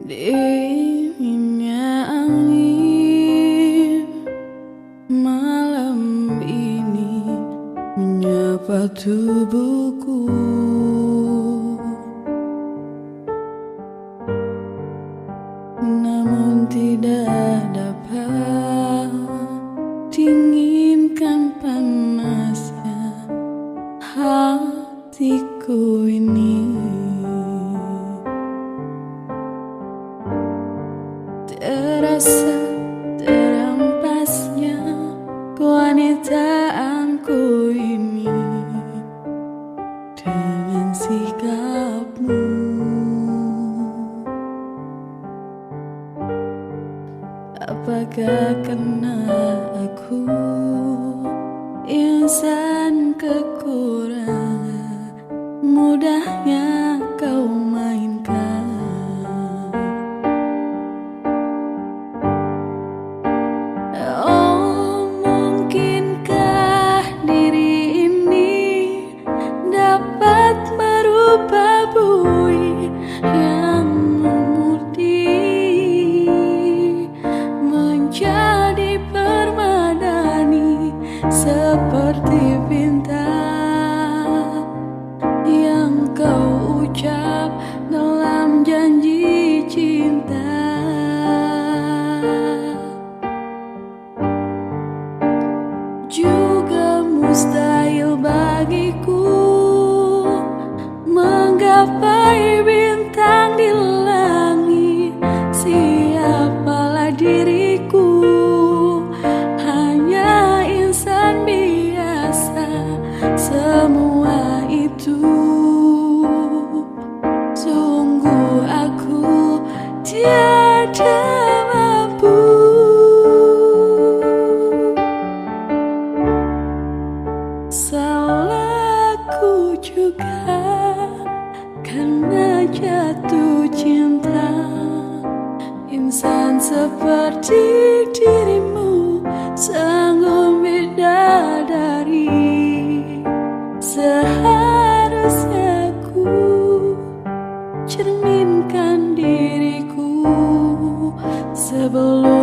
Dinginnya angin malam ini menyapa tubuhku, namun tidak dapat dinginkan panasnya hatiku ini. Terasa terampasnya kewanitaanku ini dengan sikapmu. Apakah karena aku insan kekurangan, mudahnya kau mainkan? Oh, mungkinkah diri ini dapat merubah bui yang memutih menjadi permadani seperti bintang yang kau ucap dalam janji cinta. Juga mustahil bagiku menggapai bintang di langit. Siapalah diriku, hanya insan biasa. Semua itu sungguh aku tiada mampu. Salahku juga karena jatuh cinta. Insan seperti dirimu sanggup bidadari. Seharusnya ku cerminkan diriku sebelum